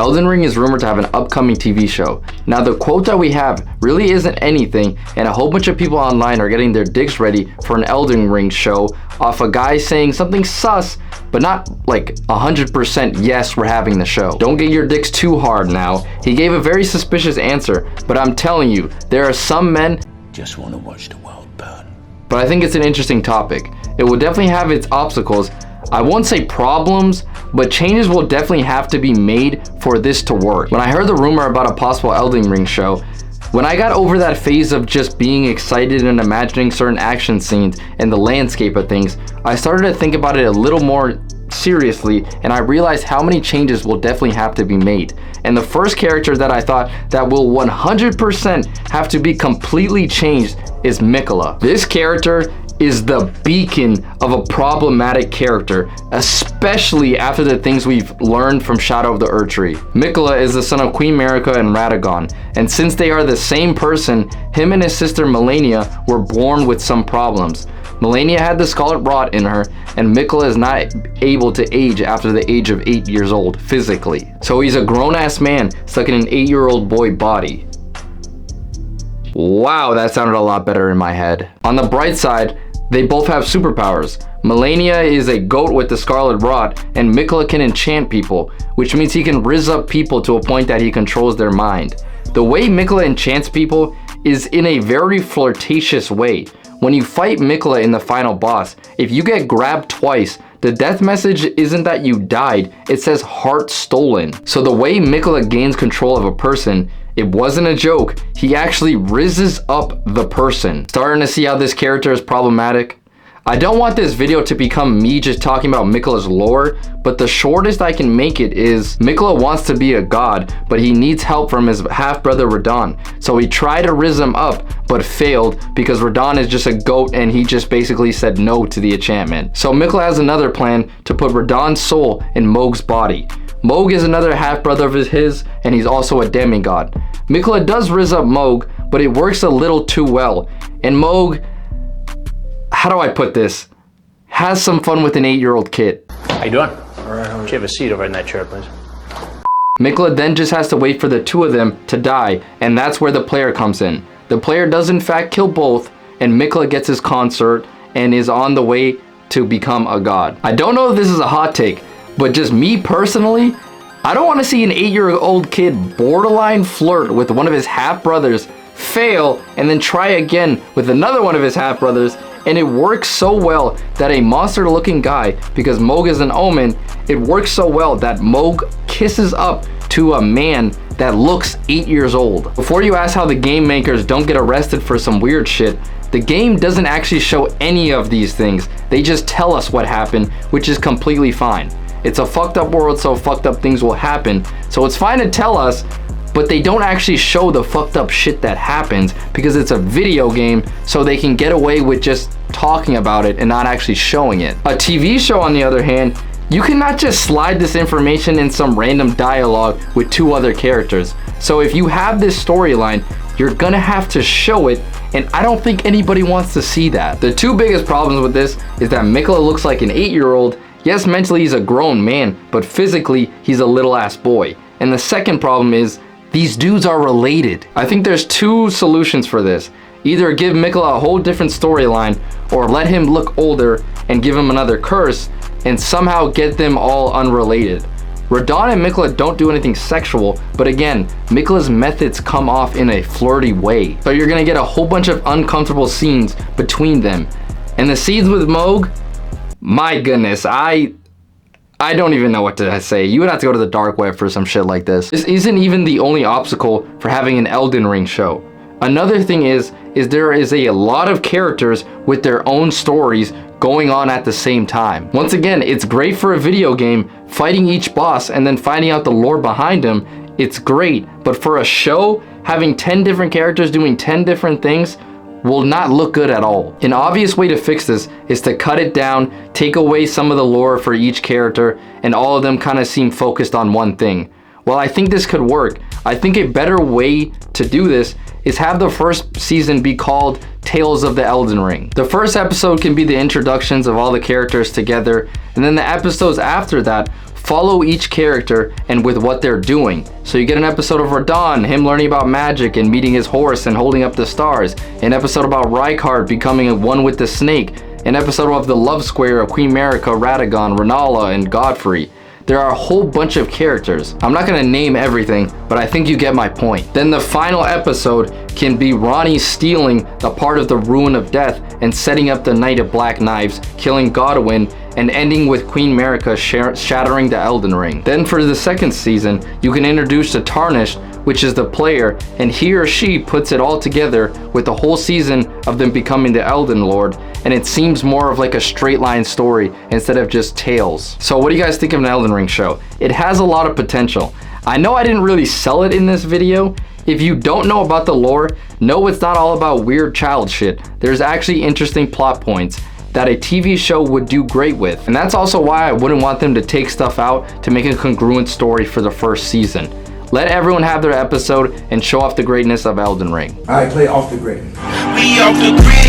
Elden Ring is rumored to have an upcoming TV show. Now the quote that we have really isn't anything, and a whole bunch of people online are getting their dicks ready for an Elden Ring show off a guy saying something sus, but not like 100% yes, we're having the show. Don't get your dicks too hard now. He gave a very suspicious answer, but I'm telling you, there are some men just want to watch the world burn. But I think it's an interesting topic. It will definitely have its obstacles. I won't say problems, but changes will definitely have to be made for this to work. When I heard the rumor about a possible Elden Ring show, when I got over that phase of just being excited and imagining certain action scenes and the landscape of things, I started to think about it a little more seriously, and I realized how many changes will definitely have to be made. And the first character that I thought that will 100% have to be completely changed is Miquella. This character is the beacon of a problematic character, especially after the things we've learned from Shadow of the Erdtree. Miquella is the son of Queen Marika and Radagon, and since they are the same person, him and his sister Malenia were born with some problems. Malenia had the Scarlet Rot in her, and Miquella is not able to age after the age of 8 years old, physically. So he's a grown-ass man stuck in an 8-year-old boy body. Wow, that sounded a lot better in my head. On the bright side, they both have superpowers. Malenia is a goat with the Scarlet Rot, and Miquella can enchant people, which means he can rizz up people to a point that he controls their mind. The way Miquella enchants people is in a very flirtatious way. When you fight Miquella in the final boss, if you get grabbed twice, the death message isn't that you died, it says heart stolen. So the way Miquella gains control of a person, it wasn't a joke, he actually rizzes up the person. Starting to see how this character is problematic? I don't want this video to become me just talking about Miquella's lore, but the shortest I can make it is Miquella wants to be a god, but he needs help from his half-brother Radahn. So he tried to rizz him up, but failed because Radahn is just a goat and he just basically said no to the enchantment. So Miquella has another plan to put Radahn's soul in Mohg's body. Mohg is another half-brother of his, and he's also a demigod. Miquella does rizz up Mohg, but it works a little too well. And Mohg, how do I put this, has some fun with an 8-year-old kid. How you doing? All right, could you have a seat over in that chair, please? Miquella then just has to wait for the two of them to die, and that's where the player comes in. The player does in fact kill both, and Miquella gets his consort and is on the way to become a god. I don't know if this is a hot take, but just me personally, I don't want to see an 8-year-old kid borderline flirt with one of his half-brothers, fail, and then try again with another one of his half-brothers, and it works so well that a monster-looking guy, because Mohg is an omen, it works so well that Mohg kisses up to a man that looks 8 years old. Before you ask how the game makers don't get arrested for some weird shit, the game doesn't actually show any of these things. They just tell us what happened, which is completely fine. It's a fucked up world, so fucked up things will happen. So it's fine to tell us, but they don't actually show the fucked up shit that happens because it's a video game, so they can get away with just talking about it and not actually showing it. A TV show, on the other hand, you cannot just slide this information in some random dialogue with two other characters. So if you have this storyline, you're gonna have to show it, and I don't think anybody wants to see that. The two biggest problems with this is that Miquella looks like an 8-year-old. Yes, mentally he's a grown man, but physically he's a little ass boy. And the second problem is these dudes are related. I think there's two solutions for this. Either give Miquella a whole different storyline, or let him look older and give him another curse and somehow get them all unrelated. Radahn and Miquella don't do anything sexual, but again, Miquella's methods come off in a flirty way. So you're gonna get a whole bunch of uncomfortable scenes between them. And the scenes with Mohg, my goodness, I don't even know what to say. You would have to go to the dark web for some shit like this. This isn't even the only obstacle for having an Elden Ring show. Another thing is there is a lot of characters with their own stories going on at the same time. Once again, it's great for a video game, fighting each boss and then finding out the lore behind them. It's great, but for a show, having 10 different characters doing 10 different things will not look good at all. An obvious way to fix this is to cut it down, take away some of the lore for each character, and all of them kind of seem focused on one thing. Well, I think this could work. I think a better way to do this is have the first season be called Tales of the Elden Ring. The first episode can be the introductions of all the characters together, and then the episodes after that follow each character and with what they're doing. So you get an episode of Radon, him learning about magic and meeting his horse and holding up the stars. An episode about Rykard becoming one with the snake. An episode of the love square of Queen Marika, Radagon, Renala, and Godfrey. There are a whole bunch of characters. I'm not gonna name everything, but I think you get my point. Then the final episode can be Ronnie stealing the part of the Ruin of Death and setting up the Knight of Black Knives, killing Godwyn, and ending with Queen Marika shattering the Elden Ring. Then for the second season, you can introduce the Tarnished, which is the player, and he or she puts it all together with the whole season of them becoming the Elden Lord, and it seems more of like a straight line story instead of just tales. So what do you guys think of an Elden Ring show? It has a lot of potential. I know I didn't really sell it in this video. If you don't know about the lore, know it's not all about weird child shit. There's actually interesting plot points that a TV show would do great with. And that's also why I wouldn't want them to take stuff out to make a congruent story for the first season. Let everyone have their episode and show off the greatness of Elden Ring. Alright, play Off the Grid. We off the grid.